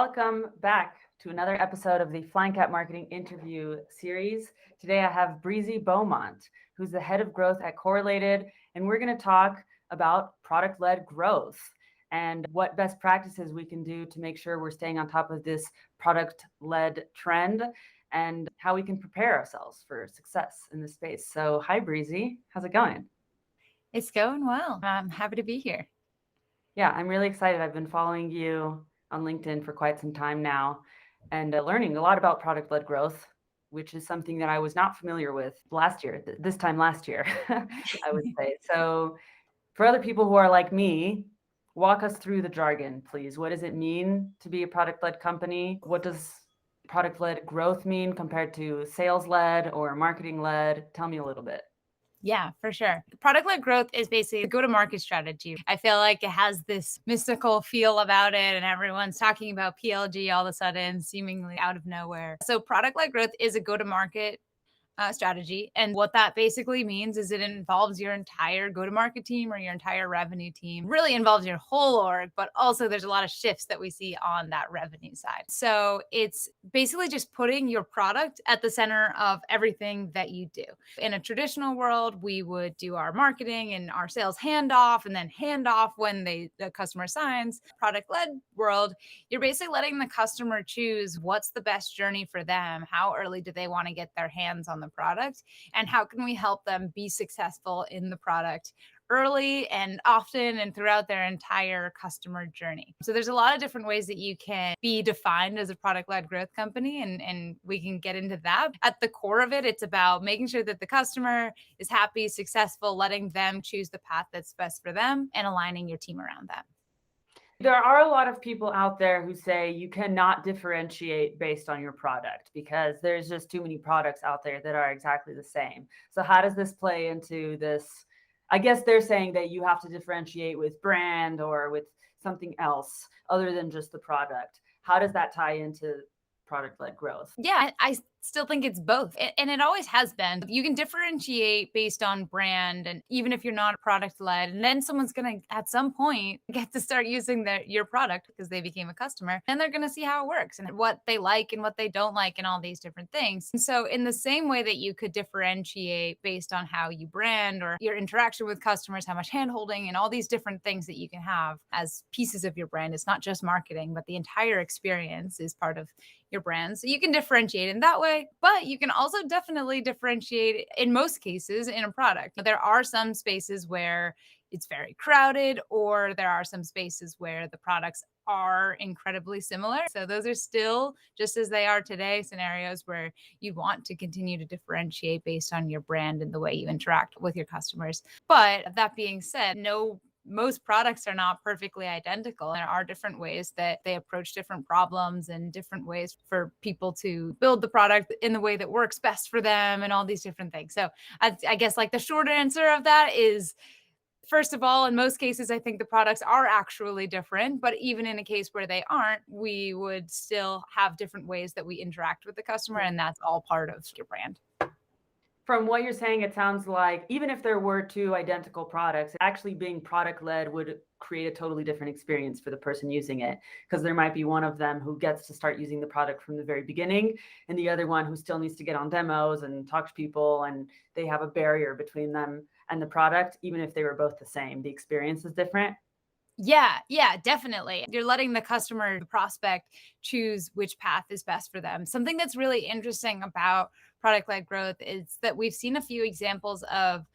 welcome back to another episode of the Flying Cat Marketing Interview Series. Today I have Breezy Beaumont, who's the head of growth at Correlated, and we're going to talk about product-led growth and what best practices we can do to make sure we're staying on top of this product-led trend and how we can prepare ourselves for success in this space. So hi, Breezy. How's it going? It's going well. I'm happy to be here. Yeah, I'm really excited. I've been following you on LinkedIn for quite some time now and learning a lot about product-led growth, which is something that I was not familiar with last year, this time last year, I would say. So for other people who are like me, walk us through the jargon, please. What does it mean to be a product-led company? What does product-led growth mean compared to sales-led or marketing-led? Tell me a little bit. Yeah, for sure. Product-led growth is basically a go-to-market strategy. I feel like it has this mystical feel about it, and everyone's talking about PLG all of a sudden, seemingly out of nowhere. So product-led growth is a go-to-market strategy. And what that basically means is it involves your entire go-to-market team or your entire revenue team, really involves your whole org, but also there's a lot of shifts that we see on that revenue side. So it's basically just putting your product at the center of everything that you do. In a traditional world, we would do our marketing and our sales handoff and then hand off when the customer signs. Product-led world, you're basically letting the customer choose what's the best journey for them, how early do they want to get their hands on the product, and how can we help them be successful in the product early and often and throughout their entire customer journey. So there's a lot of different ways that you can be defined as a product-led growth company, and we can get into that. At the core of it, it's about making sure that the customer is happy, successful, letting them choose the path that's best for them, and aligning your team around that. There are a lot of people out there who say you cannot differentiate based on your product because there's just too many products out there that are exactly the same. So how does this play into this? I guess they're saying that you have to differentiate with brand or with something else other than just the product. How does that tie into product-led growth? Yeah, I still think it's both. And it always has been. You can differentiate based on brand, and even if you're not product led, and then someone's going to, at some point, get to start using your product because they became a customer, and they're going to see how it works and what they like and what they don't like and all these different things. And so in the same way that you could differentiate based on how you brand or your interaction with customers, how much handholding and all these different things that you can have as pieces of your brand, it's not just marketing, but the entire experience is part of your brand. So you can differentiate in that way, but you can also definitely differentiate in most cases in a product. There are some spaces where it's very crowded, or there are some spaces where the products are incredibly similar. So those are still, just as they are today, scenarios where you want to continue to differentiate based on your brand and the way you interact with your customers. But that being said, most products are not perfectly identical. There are different ways that they approach different problems and different ways for people to build the product in the way that works best for them and all these different things. So I guess like the short answer of that is, first of all, in most cases, I think the products are actually different, but even in a case where they aren't, we would still have different ways that we interact with the customer, and that's all part of your brand. From what you're saying, it sounds like even if there were two identical products, actually being product led would create a totally different experience for the person using it, because there might be one of them who gets to start using the product from the very beginning and the other one who still needs to get on demos and talk to people, and they have a barrier between them and the product. Even if they were both the same, the experience is different. Yeah, definitely. You're letting the customer, the prospect, choose which path is best for them. Something that's really interesting about product-led growth is that we've seen a few examples of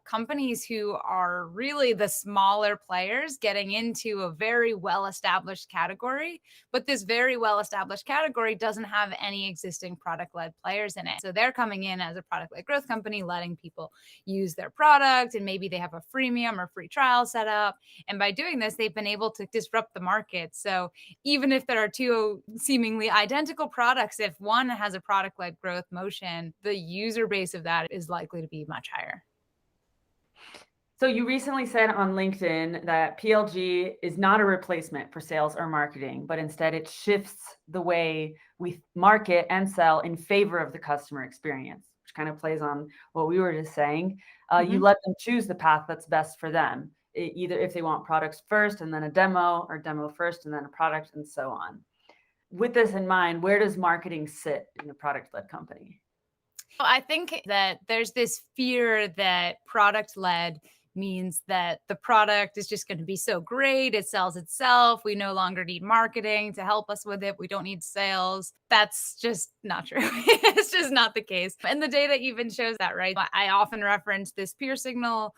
companies who are really the smaller players getting into a very well-established category, but this very well-established category doesn't have any existing product-led players in it. So they're coming in as a product-led growth company, letting people use their product, and maybe they have a freemium or free trial set up. And by doing this, they've been able to disrupt the market. So even if there are two seemingly identical products, if one has a product-led growth motion, the user base of that is likely to be much higher. So you recently said on LinkedIn that PLG is not a replacement for sales or marketing, but instead it shifts the way we market and sell in favor of the customer experience, which kind of plays on what we were just saying. You let them choose the path that's best for them, either if they want products first and then a demo, or demo first and then a product, and so on. with this in mind, where does marketing sit in a product-led company? I think that there's this fear that product led means that the product is just going to be so great. It sells itself. We no longer need marketing to help us with it. We don't need sales. That's just not true. It's just not the case. And the data even shows that, right? I often reference this peer signal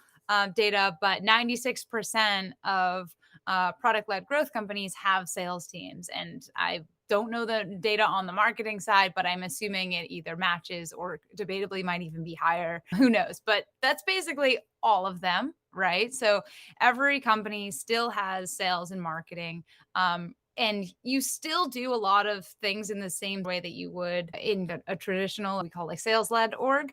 data, but 96% of product led growth companies have sales teams. And I don't know the data on the marketing side, but I'm assuming it either matches or debatably might even be higher. Who knows? But that's basically all of them, right? So every company still has sales and marketing. And you still do a lot of things in the same way that you would in a traditional, we call like sales led org.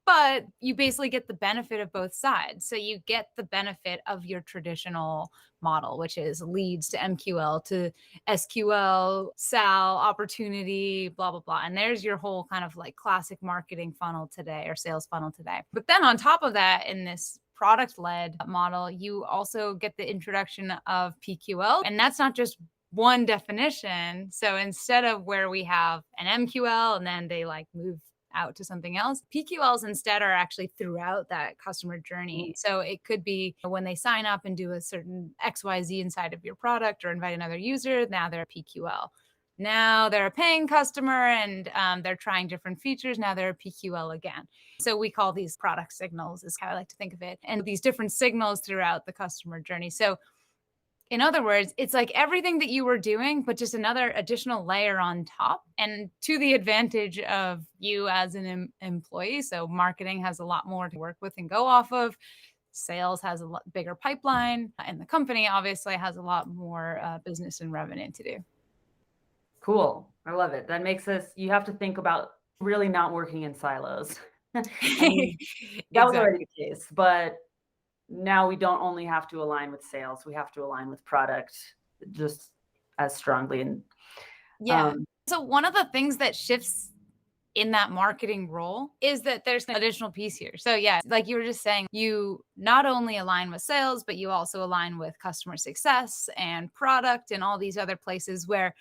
But you basically get the benefit of both sides. So you get the benefit of your traditional model, which is leads to MQL to SQL, SAL, opportunity, blah, blah, blah. And there's your whole kind of like classic marketing funnel today or sales funnel today. But then on top of that, in this product led model, you also get the introduction of PQL. And that's not just one definition. So instead of where we have an MQL and then they like move out to something else. PQLs instead are actually throughout that customer journey. So it could be when they sign up and do a certain XYZ inside of your product or invite another user, now they're a PQL. Now they're a paying customer and they're trying different features. Now they're a PQL again. So we call these product signals, is how I like to think of it. And these different signals throughout the customer journey. So in other words, it's like everything that you were doing, but just another additional layer on top and to the advantage of you as an employee. So marketing has a lot more to work with and go off of. Sales has a lot bigger pipeline, and the company obviously has a lot more business and revenue to do. Cool. I love it. That makes us, you have to think about really not working in silos. I mean, that was Exactly. already the case, but now we don't only have to align with sales, we have to align with product just as strongly. And Yeah. um, So one of the things that shifts in that marketing role is that there's an additional piece here. So yeah, like you were just saying, you not only align with sales, but you also align with customer success and product and all these other places where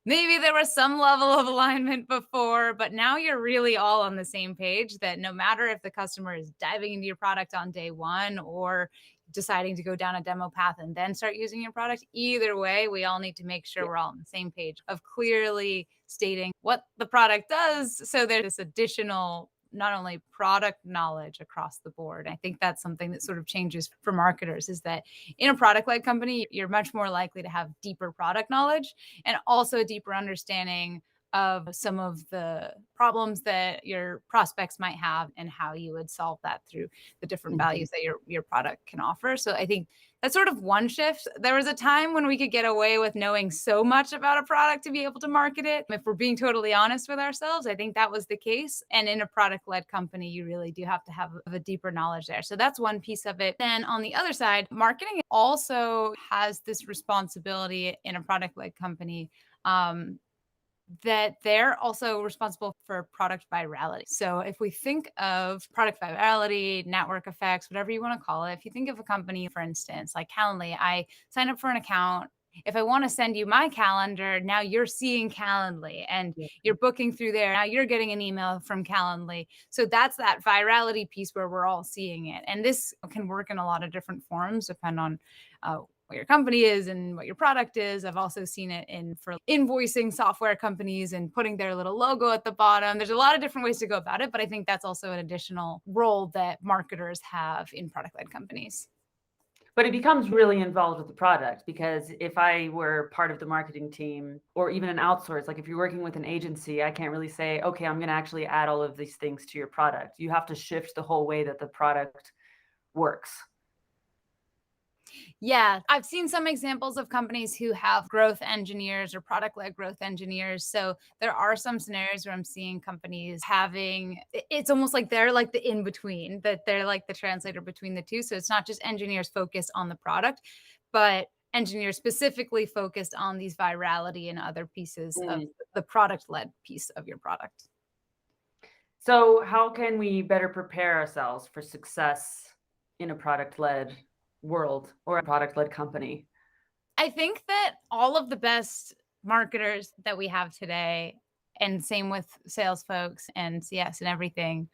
maybe there was some level of alignment before, but now you're really all on the same page that no matter if the customer is diving into your product on day one or deciding to go down a demo path and then start using your product, either way, we all need to make sure yeah. we're all on the same page of clearly stating what the product does. So there's this additional not only product knowledge across the board. I think that's something that sort of changes for marketers is that in a product led company, you're much more likely to have deeper product knowledge and also a deeper understanding of some of the problems that your prospects might have and how you would solve that through the different Mhm. values that your product can offer. So I think that's sort of one shift. There was a time when we could get away with knowing so much about a product to be able to market it. If we're being totally honest with ourselves, I think that was the case. And in a product led company, you really do have to have a deeper knowledge there. So that's one piece of it. Then on the other side, marketing also has this responsibility in a product led company. That they're also responsible for product virality. So if we think of product virality, network effects, whatever you want to call it, if you think of a company, for instance, like Calendly, I sign up for an account. If I want to send you my calendar, now you're seeing Calendly and Yeah. you're booking through there. Now you're getting an email from Calendly. So that's that virality piece where we're all seeing it. And this can work in a lot of different forms, depending on what your company is and what your product is. I've also seen it in for invoicing software companies and putting their little logo at the bottom. There's a lot of different ways to go about it, but I think that's also an additional role that marketers have in product-led companies. But it becomes really involved with the product because if I were part of the marketing team or even an outsource, like if you're working with an agency, I can't really say, okay, I'm going to actually add all of these things to your product. You have to shift the whole way that the product works. Yeah, I've seen some examples of companies who have growth engineers or product led growth engineers. So there are some scenarios where I'm seeing companies having it's almost like they're like the in between, that they're like the translator between the two. So it's not just engineers focused on the product, but engineers specifically focused on these virality and other pieces of Mm. the product led piece of your product. So, how can we better prepare ourselves for success in a product led world or a product led company? I think that all of the best marketers that we have today, and same with sales folks and CS and everything,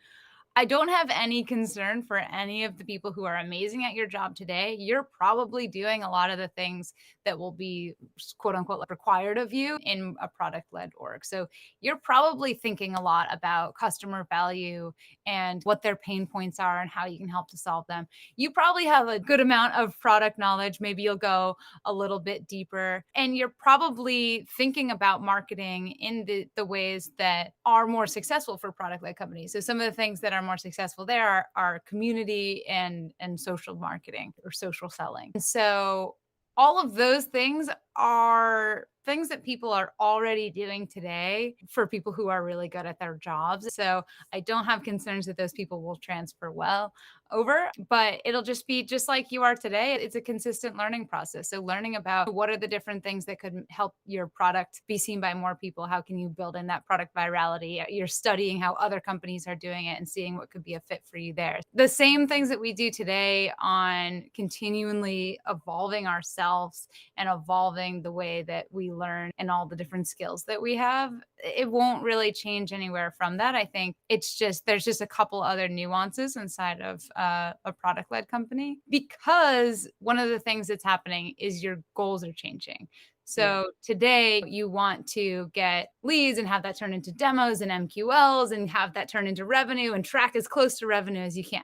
I don't have any concern for any of the people who are amazing at your job today. You're probably doing a lot of the things that will be quote unquote like, required of you in a product led org. So you're probably thinking a lot about customer value and what their pain points are and how you can help to solve them. You probably have a good amount of product knowledge. Maybe you'll go a little bit deeper. And you're probably thinking about marketing in the ways that are more successful for product led companies. So some of the things that are more successful there are community and social marketing or social selling. And so all of those things are things that people are already doing today for people who are really good at their jobs. So I don't have concerns that those people will transfer well over, but it'll just be just like you are today. It's a consistent learning process. So learning about what are the different things that could help your product be seen by more people. How can you build in that product virality? You're studying how other companies are doing it and seeing what could be a fit for you there. The same things that we do today on continually evolving ourselves and evolving the way that we learn and all the different skills that we have, it won't really change anywhere from that. I think it's just, there's just a couple other nuances inside of a product led company, because one of the things that's happening is your goals are changing. So today you want to get leads and have that turn into demos and MQLs and have that turn into revenue and track as close to revenue as you can.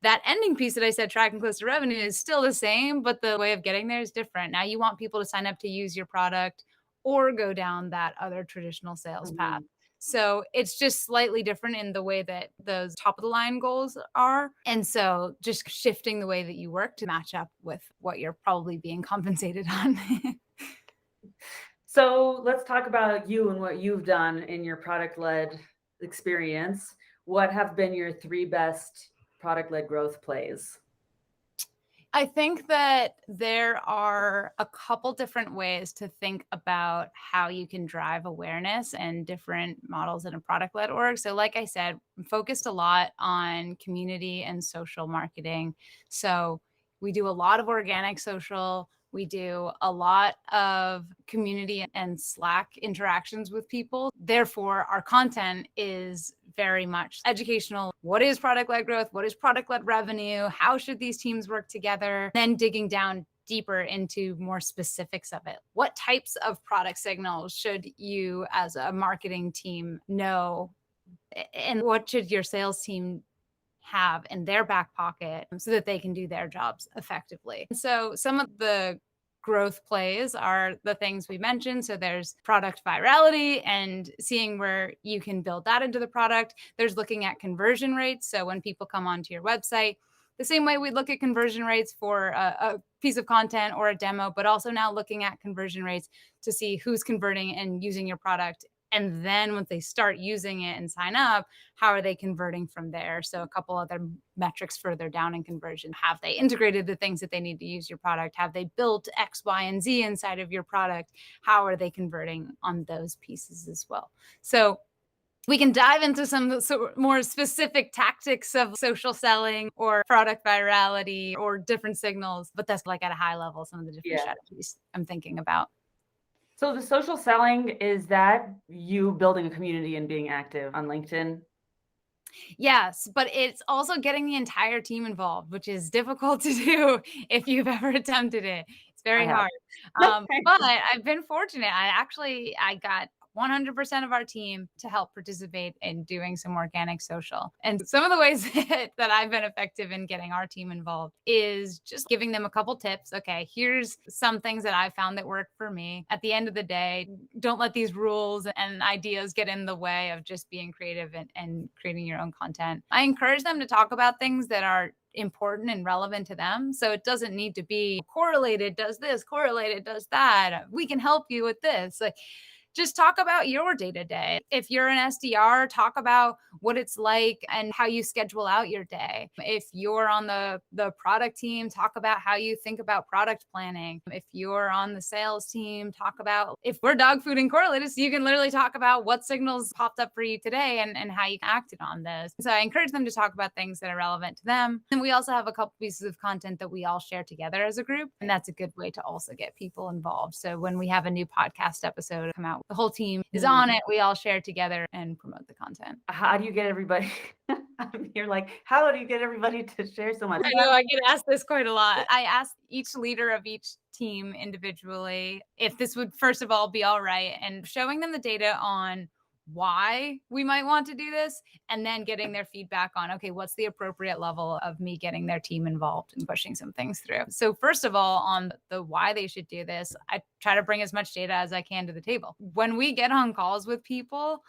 That ending piece that I said, tracking close to revenue, is still the same, but the way of getting there is different. Now you want people to sign up to use your product or go down that other traditional sales path. So it's just slightly different in the way that those top of the line goals are. And so just shifting the way that you work to match up with what you're probably being compensated on. So let's talk about you and what you've done in your product led experience. What have been your 3 best product led growth plays? I think that there are a couple different ways to think about how you can drive awareness and different models in a product led org. So, like I said, I'm focused a lot on community and social marketing. So, we do a lot of organic social. We do a lot of community and Slack interactions with people. Therefore, our content is very much educational. What is product led growth? What is product led revenue? How should these teams work together? Then digging down deeper into more specifics of it. What types of product signals should you as a marketing team know? And what should your sales team have in their back pocket so that they can do their jobs effectively? So some of the growth plays are the things we mentioned. So there's product virality and seeing where you can build that into the product. There's looking at conversion rates. So when people come onto your website, the same way we look at conversion rates for a piece of content or a demo, but also now looking at conversion rates to see who's converting and using your product. And then once they start using it and sign up, how are they converting from there? So a couple other metrics further down in conversion. Have they integrated the things that they need to use your product? Have they built X, Y, and Z inside of your product? How are they converting on those pieces as well? So we can dive into some more specific tactics of social selling or product virality or different signals, but that's like at a high level, some of the different strategies I'm thinking about. So the social selling, is that you building a community and being active on LinkedIn? Yes, but it's also getting the entire team involved, which is difficult to do if you've ever attempted it. It's I very have. hard. But I've been fortunate. I got 100% of our team to help participate in doing some organic social. And some of the ways that I've been effective in getting our team involved is just giving them a couple tips. Okay, here's some things that I found that work for me. At the end of the day, don't let these rules and ideas get in the way of just being creative and creating your own content. I encourage them to talk about things that are important and relevant to them. So it doesn't need to be correlated does this, correlated does that. We can help you with this. Like, just talk about your day to day. If you're an SDR, talk about what it's like and how you schedule out your day. If you're on the product team, talk about how you think about product planning. If you're on the sales team, talk about, if we're dog food and correlated, so you can literally talk about what signals popped up for you today and how you acted on this. So I encourage them to talk about things that are relevant to them. And we also have a couple pieces of content that we all share together as a group. And that's a good way to also get people involved. So when we have a new podcast episode come out, the whole team is on it. We all share together and promote the content. How do you get everybody? You're like, how do you get everybody to share so much? I know I get asked this quite a lot. I asked each leader of each team individually if this would, first of all, be all right, and showing them the data on why we might want to do this, and then getting their feedback on, okay, what's the appropriate level of me getting their team involved and pushing some things through. So first of all, on the why they should do this, I try to bring as much data as I can to the table. When we get on calls with people,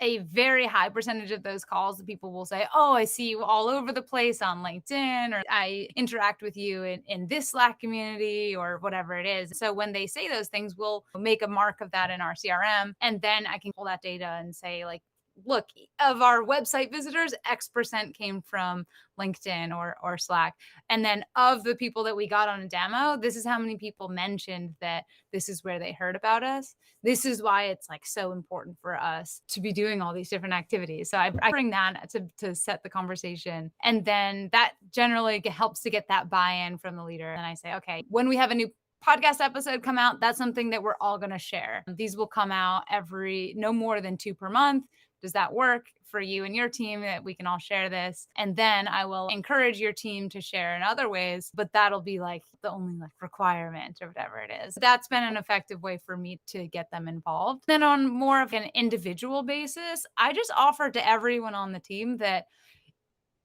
a very high percentage of those calls, the people will say, oh, I see you all over the place on LinkedIn, or I interact with you in this Slack community, or whatever it is. So when they say those things, we'll make a mark of that in our CRM. And then I can pull that data and say, like, look, of our website visitors, X% came from LinkedIn or Slack. And then of the people that we got on a demo, this is how many people mentioned that this is where they heard about us. This is why it's like so important for us to be doing all these different activities. So I bring that to set the conversation. And then that generally helps to get that buy-in from the leader. And I say, okay, when we have a new podcast episode come out, that's something that we're all going to share. These will come out no more than 2 per month. Does that work for you and your team, that we can all share this? And then I will encourage your team to share in other ways, but that'll be like the only like requirement or whatever it is. That's been an effective way for me to get them involved. Then on more of an individual basis, I just offer to everyone on the team that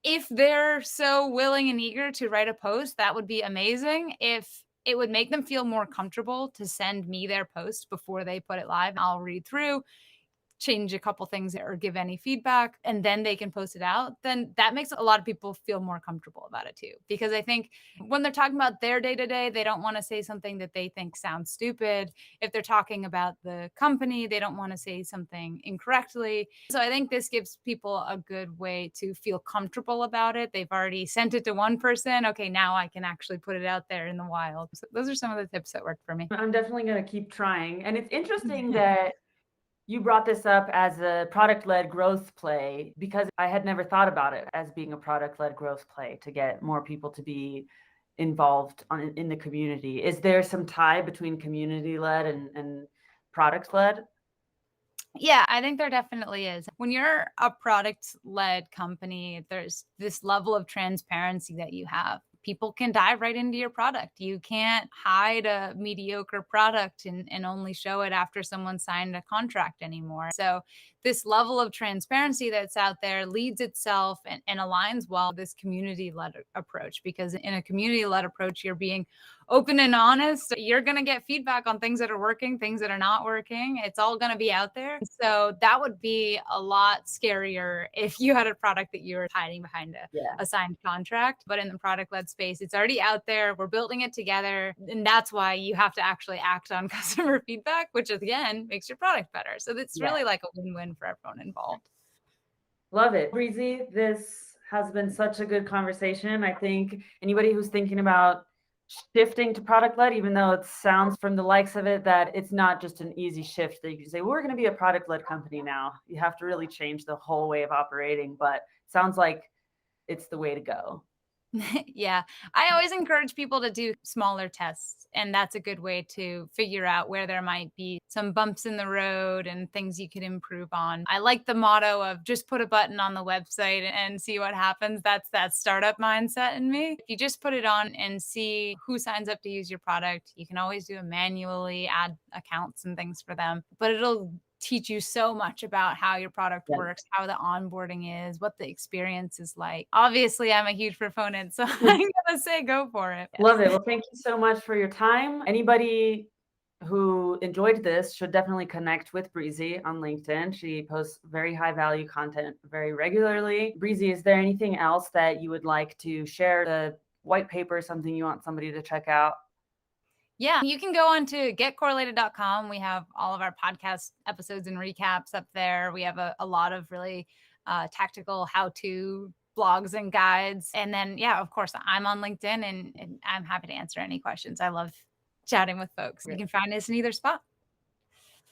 if they're so willing and eager to write a post, that would be amazing. If it would make them feel more comfortable to send me their post before they put it live, I'll read through, change a couple things or give any feedback, and then they can post it out, then that makes a lot of people feel more comfortable about it too. Because I think when they're talking about their day-to-day, they don't want to say something that they think sounds stupid. If they're talking about the company, they don't want to say something incorrectly. So I think this gives people a good way to feel comfortable about it. They've already sent it to one person. Okay, now I can actually put it out there in the wild. So those are some of the tips that worked for me. I'm definitely going to keep trying. And it's interesting that you brought this up as a product-led growth play, because I had never thought about it as being a product-led growth play to get more people to be involved in the community. Is there some tie between community-led and product-led? Yeah, I think there definitely is. When you're a product-led company, there's this level of transparency that you have. People can dive right into your product. You can't hide a mediocre product and only show it after someone signed a contract anymore. So this level of transparency that's out there leads itself and aligns well with this community-led approach, because in a community-led approach, you're being open and honest. You're going to get feedback on things that are working, things that are not working. It's all going to be out there. So that would be a lot scarier if you had a product that you were hiding behind a signed contract. But in the product-led space, it's already out there. We're building it together. And that's why you have to actually act on customer feedback, which again makes your product better. So it's really like a win-win for everyone involved. Love it. Breezy, this has been such a good conversation. I think anybody who's thinking about shifting to product-led, even though it sounds from the likes of it that it's not just an easy shift that you can say, well, we're going to be a product-led company now. You have to really change the whole way of operating, but it sounds like it's the way to go. Yeah, I always encourage people to do smaller tests. And that's a good way to figure out where there might be some bumps in the road and things you could improve on. I like the motto of just put a button on the website and see what happens. That's that startup mindset in me. If you just put it on and see who signs up to use your product, you can always do it manually, add accounts and things for them, but it'll teach you so much about how your product works, how the onboarding is, what the experience is like. Obviously, I'm a huge proponent, so I'm going to say go for it. Yes. Love it. Well, thank you so much for your time. Anybody who enjoyed this should definitely connect with Breezy on LinkedIn. She posts very high value content very regularly. Breezy, is there anything else that you would like to share? The white paper, something you want somebody to check out? Yeah, you can go on to getcorrelated.com. We have all of our podcast episodes and recaps up there. We have a lot of really tactical how-to blogs and guides. And then, yeah, of course, I'm on LinkedIn and I'm happy to answer any questions. I love chatting with folks. You Great. can find us in either spot.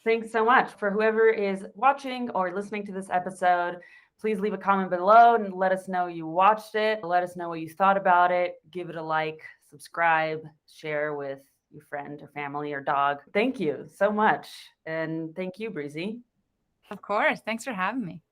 Thanks so much. For whoever is watching or listening to this episode, please leave a comment below and let us know you watched it. Let us know what you thought about it. Give it a like, subscribe, share with your friend or family or dog. Thank you so much. And thank you, Breezy. Of course. Thanks for having me.